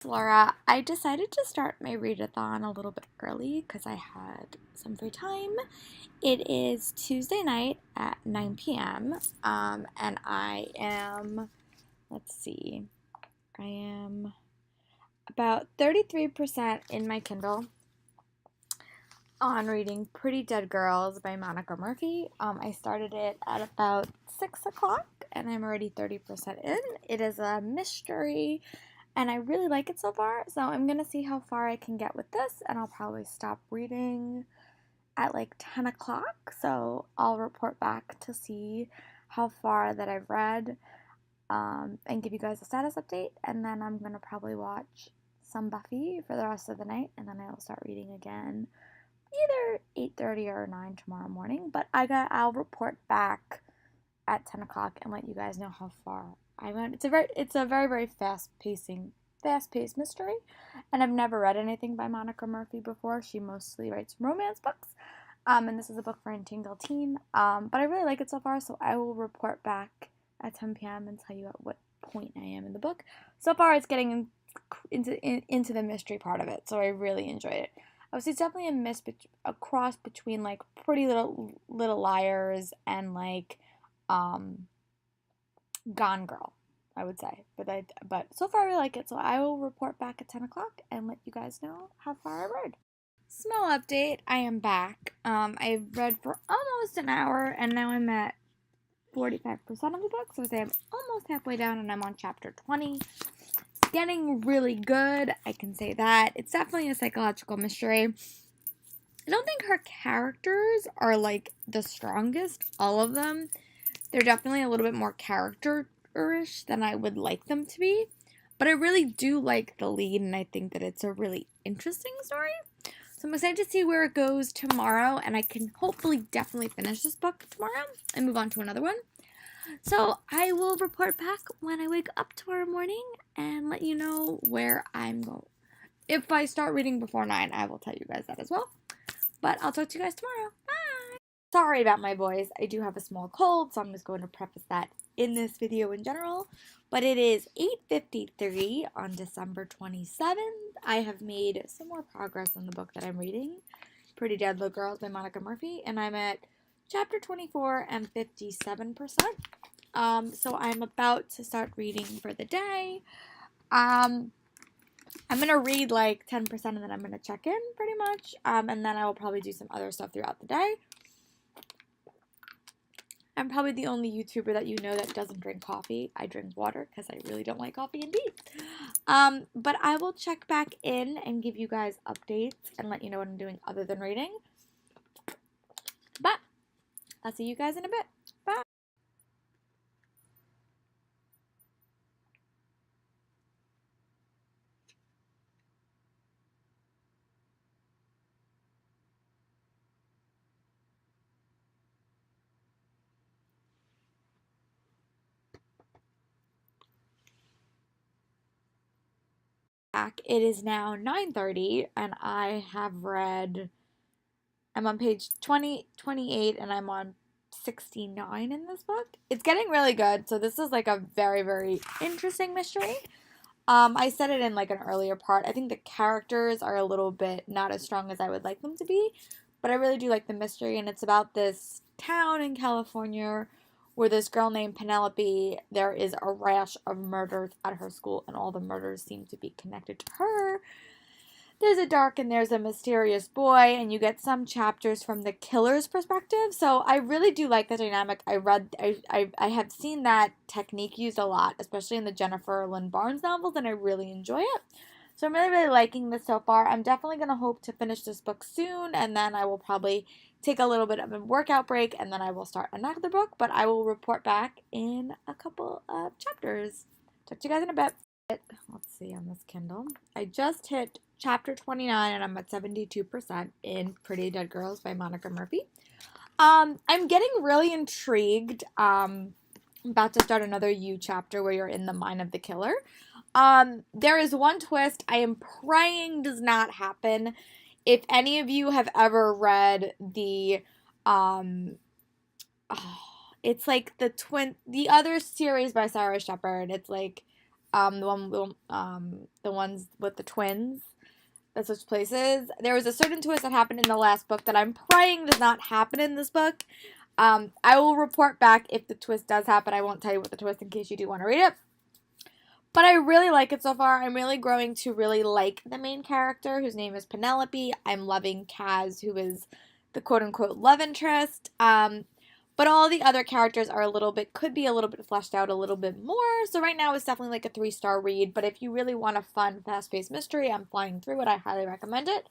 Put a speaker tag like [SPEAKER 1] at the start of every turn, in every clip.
[SPEAKER 1] Laura, I decided to start my readathon a little bit early because I had some free time. It is Tuesday night at 9 p.m. And let's see, I am about 33% in my Kindle on reading Pretty Dead Girls by Monica Murphy. I started it at about 6 o'clock and I'm already 30% in. It is a mystery and I really like it so far, so I'm going to see how far I can get with this, and I'll probably stop reading at like 10 o'clock, so I'll report back to see how far that I've read and give you guys a status update, and then I'm going to probably watch some Buffy for the rest of the night, and then I will start reading again either 8:30 or 9 tomorrow morning, but I'll report back at 10 o'clock and let you guys know how far I went. It's a very fast-paced mystery, and I've never read anything by Monica Murphy before. She mostly writes romance books, and this is a book for Entangled Teen. But I really like it so far, so I will report back at 10 p.m. and tell you at what point I am in the book. So far, it's getting into the mystery part of it, so I really enjoyed it. I would say it's definitely a cross between like Pretty Little Liars and like Gone Girl, I would say. But so far I really like it, so I will report back at 10 o'clock and let you guys know how far I read. Small update, I am back. I've read for almost an hour and now I'm at 45% of the book, so I say I'm almost halfway down and I'm on chapter 20. It's getting really good, I can say that. It's definitely a psychological mystery. I don't think her characters are like the strongest, all of them. They're definitely a little bit more character-ish than I would like them to be. But I really do like the lead, and I think that it's a really interesting story. So I'm excited to see where it goes tomorrow, and I can hopefully definitely finish this book tomorrow and move on to another one. So I will report back when I wake up tomorrow morning and let you know where I'm going. If I start reading before 9, I will tell you guys that as well. But I'll talk to you guys tomorrow. Bye! Sorry about my voice. I do have a small cold, so I'm just going to preface that in this video in general. But it is 8:53 on December 27th. I have made some more progress on the book that I'm reading, Pretty Dead Girls by Monica Murphy, and I'm at chapter 24 and 57%. So I'm about to start reading for the day. I'm going to read like 10% and then I'm going to check in pretty much. And then I will probably do some other stuff throughout the day. I'm probably the only YouTuber that you know that doesn't drink coffee. I drink water because I really don't like coffee and tea. But I will check back in and give you guys updates and let you know what I'm doing other than reading. But I'll see you guys in a bit. Bye. It is now 9:30 and I'm on page 28 and I'm on 69 in this book. It's getting really good. So this is like a very interesting mystery. I said it in like an earlier part. I think the characters are a little bit not as strong as I would like them to be, but I really do like the mystery, and it's about this town in California where this girl named Penelope, there is a rash of murders at her school, and all the murders seem to be connected to her. There's a dark and there's a mysterious boy, and you get some chapters from the killer's perspective. So I really do like the dynamic. I have seen that technique used a lot, especially in the Jennifer Lynn Barnes novels, and I really enjoy it. So I'm really liking this so far. I'm definitely going to hope to finish this book soon, and then I will probably take a little bit of a workout break, and then I will start another book, but I will report back in a couple of chapters. Talk to you guys in a bit. Let's see on this Kindle. I just hit chapter 29 and I'm at 72% in Pretty Dead Girls by Monica Murphy. I'm getting really intrigued. I'm about to start another chapter where you're in the mind of the killer. There is one twist I am praying does not happen. If any of you have ever read the it's like the other series by Sarah Shepard. It's like the ones with the twins that switch places. There was a certain twist that happened in the last book that I'm praying does not happen in this book. I will report back if the twist does happen. I won't tell you what the twist in case you do want to read it. But I really like it so far. I'm really growing to really like the main character, whose name is Penelope. I'm loving Kaz, who is the quote-unquote love interest. But all the other characters are could be a little bit fleshed out a little bit more. So right now it's definitely like a 3-star read. But if you really want a fun, fast-paced mystery, I'm flying through it. I highly recommend it.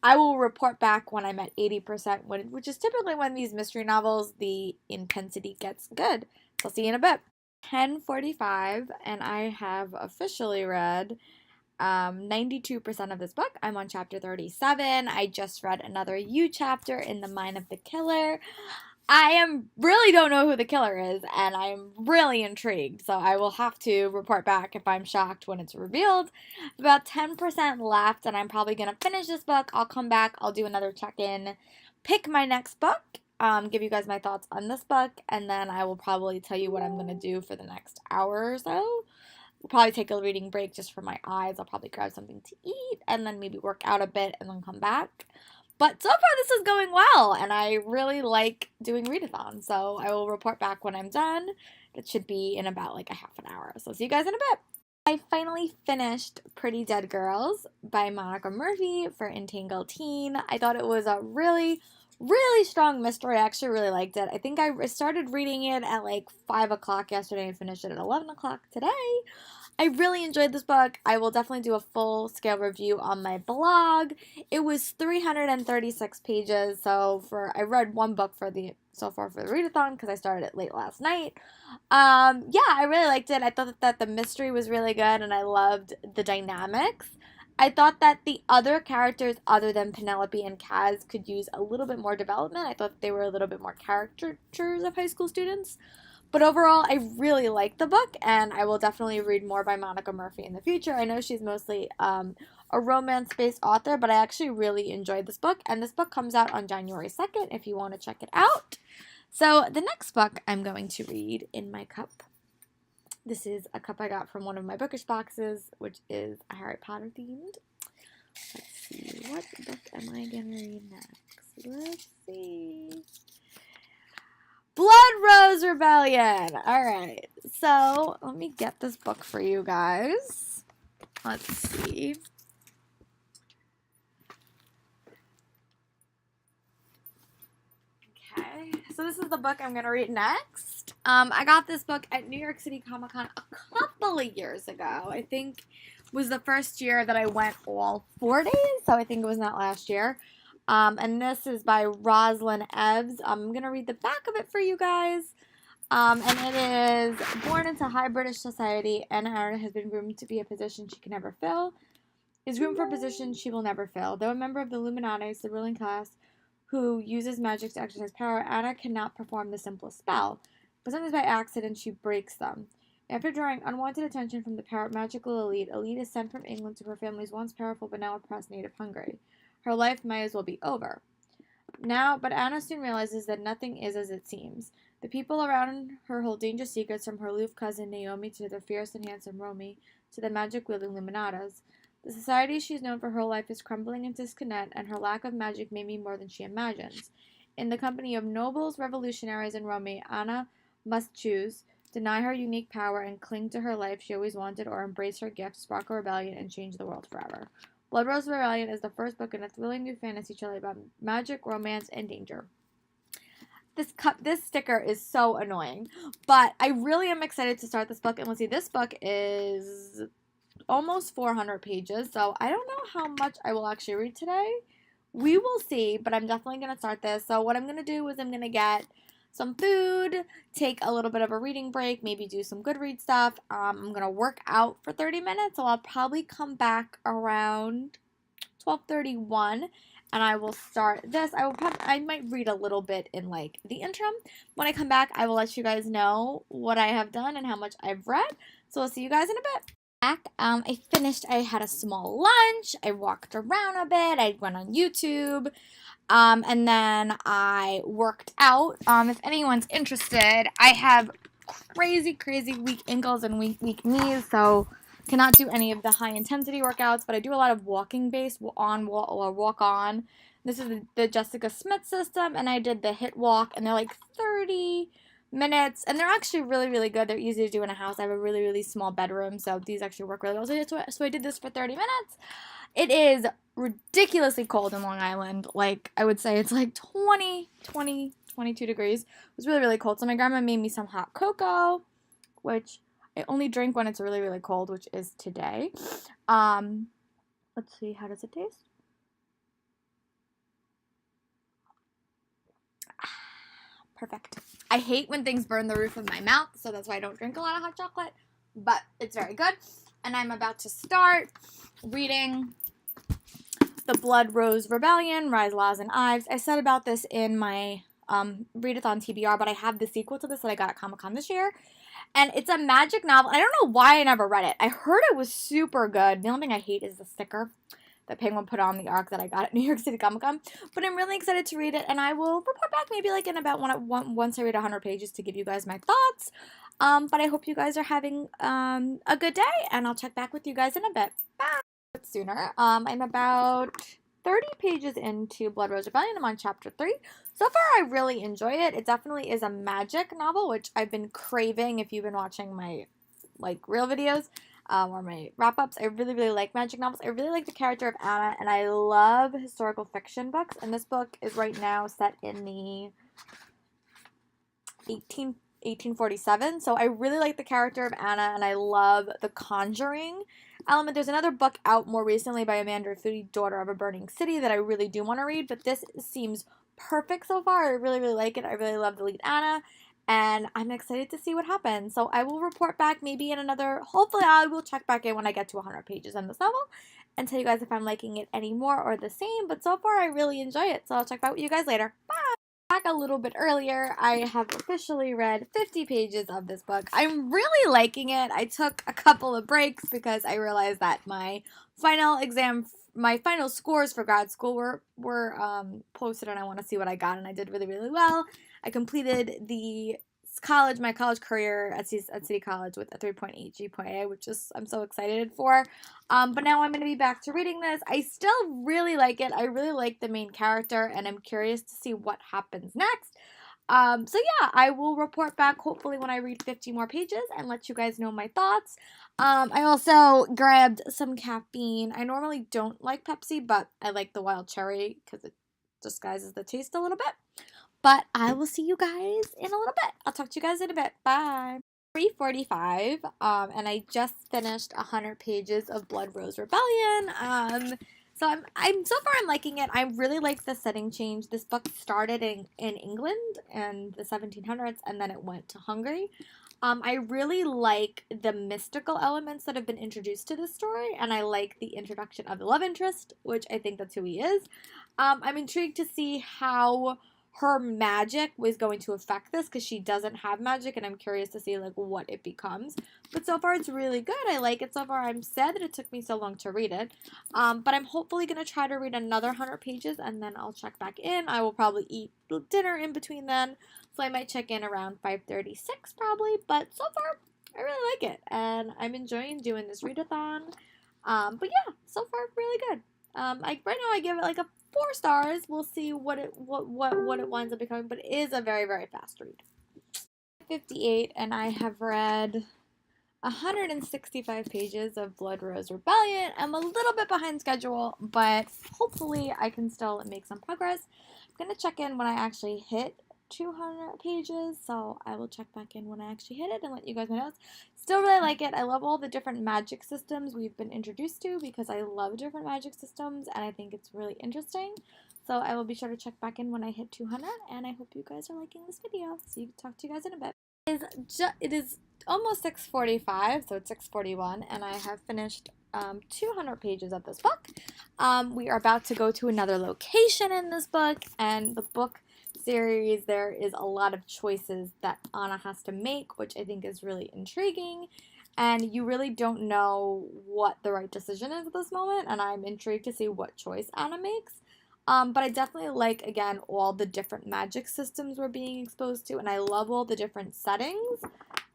[SPEAKER 1] I will report back when I'm at 80%, which is typically when these mystery novels, the intensity gets good. So I'll see you in a bit. 10:45, and I have officially read 92% of this book. I'm on chapter 37. I just read another U chapter in The Mind of the Killer. Really don't know who the killer is, and I'm really intrigued, so I will have to report back if I'm shocked when it's revealed. About 10% left, and I'm probably going to finish this book. I'll come back, I'll do another check-in, pick my next book, give you guys my thoughts on this book, and then I will probably tell you what I'm going to do for the next hour or so. We'll probably take a reading break just for my eyes. I'll probably grab something to eat, and then maybe work out a bit, and then come back. But so far, this is going well, and I really like doing readathon, so I will report back when I'm done. It should be in about like a half an hour, so see you guys in a bit. I finally finished Pretty Dead Girls by Monica Murphy for Entangled Teen. I thought it was a really strong mystery. I actually really liked it. I think I started reading it at like 5 o'clock yesterday and finished it at 11 o'clock today. I really enjoyed this book. I will definitely do a full-scale review on my blog. It was 336 pages, so I read one book so far for the readathon because I started it late last night. Yeah, I really liked it. I thought that the mystery was really good, and I loved the dynamics. I thought that the other characters other than Penelope and Kaz could use a little bit more development. I thought they were a little bit more caricatures of high school students. But overall, I really like the book, and I will definitely read more by Monica Murphy in the future. I know she's mostly a romance-based author, but I actually really enjoyed this book, and this book comes out on January 2nd if you want to check it out. So the next book I'm going to read in my cup. This is a cup I got from one of my bookish boxes, which is Harry Potter themed. Let's see, what book am I going to read next? Let's see. Blood Rose Rebellion. Alright, so let me get this book for you guys. Let's see. Okay, so this is the book I'm going to read next. I got this book at New York City Comic Con a couple of years ago. I think was the first year that I went all 4 days, so I think it was not last year. And this is by Rosalind Ebbs. I'm going to read the back of it for you guys. And it is, born into high British society, Anna has been groomed to be a position she can never fill. Is groomed for a position she will never fill. Though a member of the Illuminatis, the ruling class, who uses magic to exercise power, Anna cannot perform the simplest spell. But sometimes by accident, she breaks them. After drawing unwanted attention from the magical elite is sent from England to her family's once powerful but now oppressed native Hungary. Her life might as well be over. But Anna soon realizes that nothing is as it seems. The people around her hold dangerous secrets, from her aloof cousin Naomi to the fierce and handsome Romy to the magic-wielding Illuminatas. The society she's known for her life is crumbling into discontent, and her lack of magic may mean more than she imagines. In the company of nobles, revolutionaries, and Romy, Anna must choose, deny her unique power and cling to her life she always wanted, or embrace her gift, spark a rebellion, and change the world forever. Blood Rose Rebellion is the first book in a thrilling new fantasy trilogy about magic, romance, and danger. This sticker is so annoying, but I really am excited to start this book. And let's see, this book is almost 400 pages, so I don't know how much I will actually read today. We will see, but I'm definitely going to start this. So what I'm going to do is I'm going to get some food, take a little bit of a reading break, maybe do some Goodreads stuff. I'm going to work out for 30 minutes, so I'll probably come back around 12:31, and I will start this. I might read a little bit in like the interim. When I come back, I will let you guys know what I have done and how much I've read. So I'll see you guys in a bit. I had a small lunch, I walked around a bit, I went on YouTube, and then I worked out. If anyone's interested, I have crazy, crazy weak ankles and weak knees, so cannot do any of the high intensity workouts, but I do a lot of walking based on or walk on. This is the Jessica Smith system, and I did the HIIT walk, and they're like 30 minutes, and they're actually really, really good. They're easy to do in a house. I have a really, really small bedroom, so these actually work really well. So I did this for 30 minutes. It is ridiculously cold in Long Island. Like, I would say it's like 22 degrees. It was really, really cold. So my grandma made me some hot cocoa, which I only drink when it's really, really cold, which is today. Let's see, how does it taste? Perfect. I hate when things burn the roof of my mouth, so that's why I don't drink a lot of hot chocolate, but it's very good. And I'm about to start reading The Blood Rose Rebellion, Rise, Laws, and Ives. I said about this in my readathon TBR, but I have the sequel to this that I got at Comic-Con this year. And it's a magic novel. I don't know why I never read it. I heard it was super good. The only thing I hate is the sticker that Penguin put on the arc that I got at New York City Comic Con. But I'm really excited to read it, and I will report back maybe like in about once I read 100 pages to give you guys my thoughts. But I hope you guys are having a good day, and I'll check back with you guys in a bit. Bye. Sooner. I'm about 30 pages into Blood Rose Rebellion. I'm on chapter 3. So far, I really enjoy it. It definitely is a magic novel, which I've been craving if you've been watching my real videos or my wrap-ups. I really, really like magic novels. I really like the character of Anna, and I love historical fiction books. And this book is right now set in the 1847. So I really like the character of Anna, and I love the conjuring element. There's another book out more recently by Amanda Foody, Daughter of a Burning City, that I really do want to read, but this seems perfect so far. I really, really like it. I really love the lead Anna, and I'm excited to see what happens. So I will report back maybe in hopefully I will check back in when I get to 100 pages in this novel and tell you guys if I'm liking it any more or the same, but so far I really enjoy it. So I'll check back with you guys later. Bye! Back a little bit earlier, I have officially read 50 pages of this book. I'm really liking it. I took a couple of breaks because I realized that my final scores for grad school were posted, and I want to see what I got, and I did really, really well. I completed my college career at City College with a 3.8 GPA, which I'm so excited for. But now I'm going to be back to reading this. I still really like it. I really like the main character, and I'm curious to see what happens next. So yeah, I will report back hopefully when I read 50 more pages and let you guys know my thoughts. I also grabbed some caffeine. I normally don't like Pepsi, but I like the wild cherry because it disguises the taste a little bit. But I will see you guys in a little bit. I'll talk to you guys in a bit. Bye. 3:45, and I just finished 100 pages of Blood Rose Rebellion. So I'm so far I'm liking it. I really like the setting change. This book started in England in the 1700s, and then it went to Hungary. I really like the mystical elements that have been introduced to this story, and I like the introduction of the love interest, which I think that's who he is. I'm intrigued to see how her magic was going to affect this, because she doesn't have magic, and I'm curious to see what it becomes. But so far it's really good. I like it so far. I'm sad that it took me so long to read it, but I'm hopefully going to try to read another 100 pages, and then I'll check back in. I will probably eat dinner in between then, so I might check in around 5:36 probably. But so far I really like it, and I'm enjoying doing this readathon. But yeah, so far really good. Right now I give it a 4 stars. We'll see what it winds up becoming, but it is a very, very fast read. 58, and I have read 165 pages of Blood Rose Rebellion. I'm a little bit behind schedule, but hopefully I can still make some progress. I'm gonna check in when I actually hit 200 pages, so I will check back in when I actually hit it and let you guys know. Still really like it. I love all the different magic systems we've been introduced to, because I love different magic systems, and I think it's really interesting. So I will be sure to check back in when I hit 200, and I hope you guys are liking this video. So talk to you guys in a bit. It is almost 6:45, so it's 6:41, and I have finished 200 pages of this book. We are about to go to another location in this book, and the book series, there is a lot of choices that Anna has to make, which I think is really intriguing, and you really don't know what the right decision is at this moment, and I'm intrigued to see what choice Anna makes. But I definitely like, again, all the different magic systems we're being exposed to, and I love all the different settings.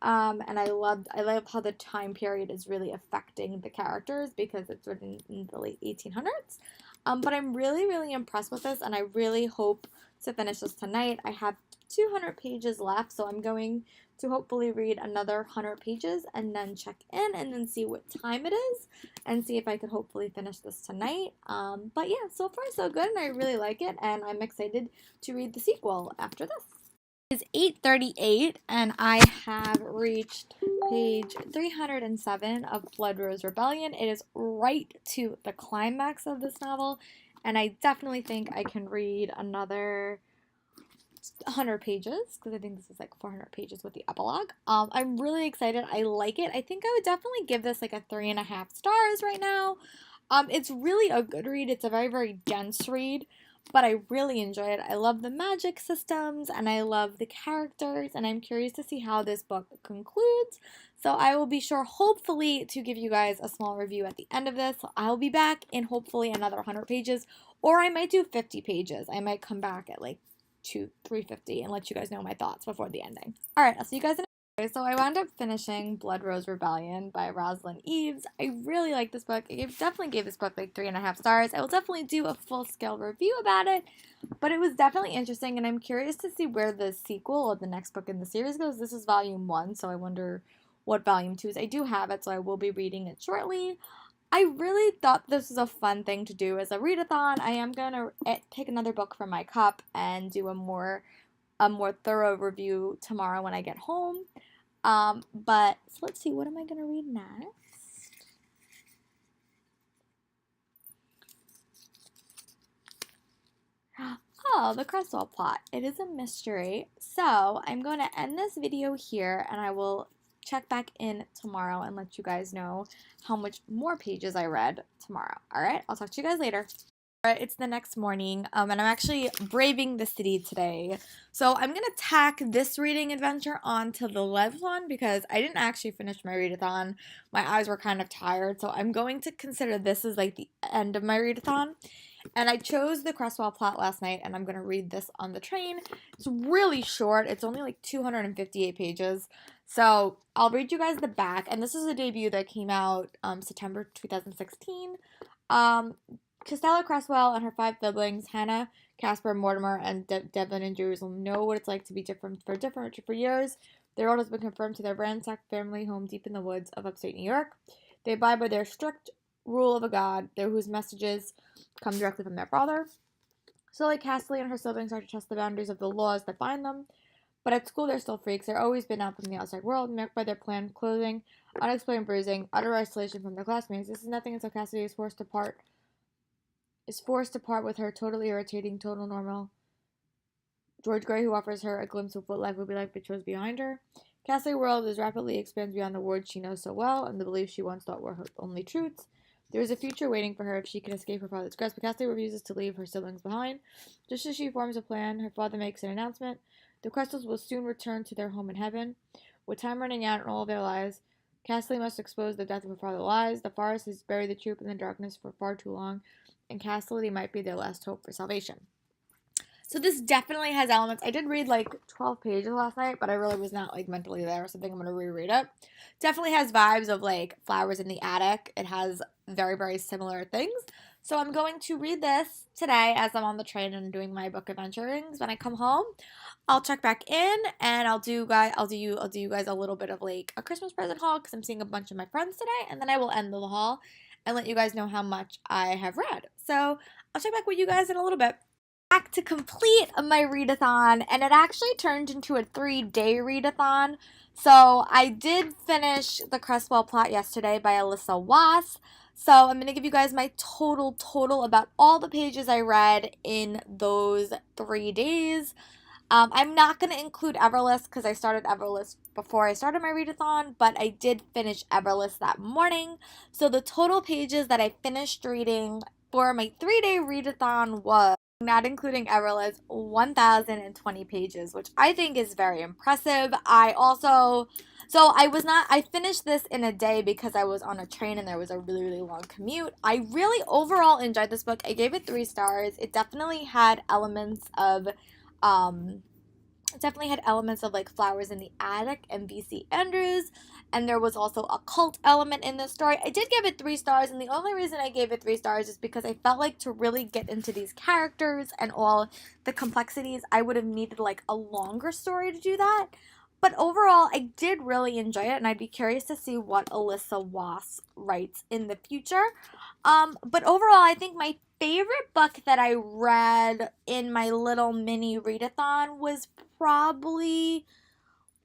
[SPEAKER 1] And I love how the time period is really affecting the characters because it's written in the late 1800s. But I'm really, really impressed with this, and I really hope to finish this tonight. I have 200 pages left, so I'm going to hopefully read another 100 pages and then check in and then see what time it is and see if I could hopefully finish this tonight. But yeah, so far so good, and I really like it, and I'm excited to read the sequel after this. It's 8:38, and I have reached page 307 of Blood Rose Rebellion. It is right to the climax of this novel, and I definitely think I can read another 100 pages because I think this is like 400 pages with the epilogue. I'm really excited. I like it. I think I would definitely give this like a 3.5 stars right now. It's really a good read. It's a very, very dense read, but I really enjoy it. I love the magic systems and I love the characters, and I'm curious to see how this book concludes. So I will be sure, hopefully, to give you guys a small review at the end of this. So I'll be back in hopefully another 100 pages, or I might do 50 pages. I might come back at like 350 and let you guys know my thoughts before the ending. Alright, I'll see you guys in a So I wound up finishing Blood Rose Rebellion by Rosalind Eves. I really like this book. I definitely gave this book like 3.5 stars. I will definitely do a full-scale review about it, but it was definitely interesting, and I'm curious to see where the sequel or the next book in the series goes. This is volume 1, so I wonder what volume 2 is. I do have it, so I will be reading it shortly. I really thought this was a fun thing to do as a readathon. I am going to pick another book from my cup and do a more thorough review tomorrow when I get home. But so let's see, what am I going to read next? Oh, the Cresswell plot. It is a mystery. So I'm going to end this video here, and I will check back in tomorrow and let you guys know how much more pages I read tomorrow. Alright, I'll talk to you guys later. Alright, it's the next morning, and I'm actually braving the city today. So I'm going to tack this reading adventure onto the readathon because I didn't actually finish my readathon. My eyes were kind of tired, so I'm going to consider this as like the end of my readathon. And I chose the Cresswell plot last night, and I'm going to read this on the train. It's really short. It's only like 258 pages. So I'll read you guys the back. And this is a debut that came out September 2016. Costello Cresswell and her 5 siblings, Hannah, Casper, Mortimer, and Devlin and Jerusalem, know what it's like to be different for years. Their world has been confirmed to their ransacked family home deep in the woods of upstate New York. They abide by their strict rule of a god, whose messages come directly from their father. So like Castley and her siblings start to trust the boundaries of the laws that bind them, but at school they're still freaks. They're always been out from the outside world, marked by their planned clothing, unexplained bruising, utter isolation from their classmates. This is nothing until Cassidy is forced to part with her totally irritating, total normal George Gray, who offers her a glimpse of what life would be like but shows behind her. Cassidy's world is rapidly expands beyond the words she knows so well and the beliefs she once thought were her only truths. There is a future waiting for her if she can escape her father's grasp, but Cassidy refuses to leave her siblings behind. Just as she forms a plan, her father makes an announcement. The Crestals will soon return to their home in heaven. With time running out in all of their lives, Cassidy must expose the death of her father's lies. The forest has buried the truth in the darkness for far too long, and Cassidy might be their last hope for salvation. So this definitely has elements. I did read like 12 pages last night, but I really was not like mentally there, so I think I'm going to reread it. Definitely has vibes of like Flowers in the Attic. It has very, very similar things. So I'm going to read this today as I'm on the train and doing my book adventurings. When I come home, I'll check back in and I'll do you guys a little bit of like a Christmas present haul because I'm seeing a bunch of my friends today, and then I will end the haul and let you guys know how much I have read. So I'll check back with you guys in a little bit. Back to complete my readathon, and it actually turned into a 3-day readathon. So I did finish the Cresswell plot yesterday by Alyssa Wass. So I'm going to give you guys my total about all the pages I read in those 3 days. I'm not going to include Everlist because I started Everlist before I started my readathon, but I did finish Everlist that morning. So the total pages that I finished reading for my 3-day readathon was, not including Everlist, 1,020 pages, which I think is very impressive. I finished this in a day because I was on a train and there was a really, really long commute. I really overall enjoyed this book. I gave it 3 stars. It definitely had elements of It definitely had elements of like Flowers in the Attic and V.C. Andrews, and there was also a cult element in the story. I did give it 3 stars, and the only reason I gave it 3 stars is because I felt like to really get into these characters and all the complexities, I would have needed like a longer story to do that. But overall, I did really enjoy it, and I'd be curious to see what Alyssa Wass writes in the future. But overall, I think my favorite book that I read in my little mini readathon was probably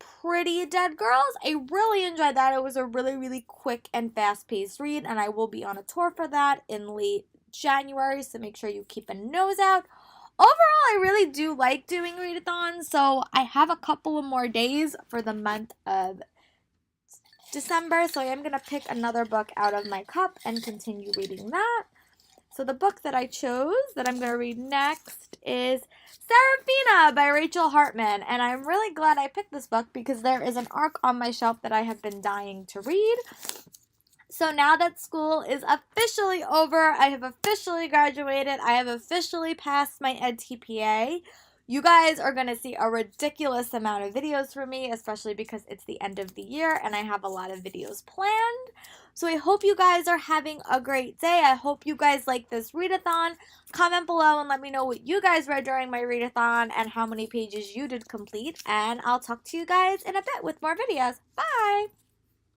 [SPEAKER 1] Pretty Dead Girls. I really enjoyed that. It was a really, really quick and fast-paced read, and I will be on a tour for that in late January, so make sure you keep a nose out. Overall, I really do like doing readathons, so I have a couple of more days for the month of December, so I am going to pick another book out of my cup and continue reading that. So the book that I chose that I'm going to read next is Serafina by Rachel Hartman, and I'm really glad I picked this book because there is an arc on my shelf that I have been dying to read. So now that school is officially over, I have officially graduated, I have officially passed my EdTPA. You guys are going to see a ridiculous amount of videos from me, especially because it's the end of the year and I have a lot of videos planned. So I hope you guys are having a great day. I hope you guys like this readathon. Comment below and let me know what you guys read during my readathon and how many pages you did complete. And I'll talk to you guys in a bit with more videos. Bye!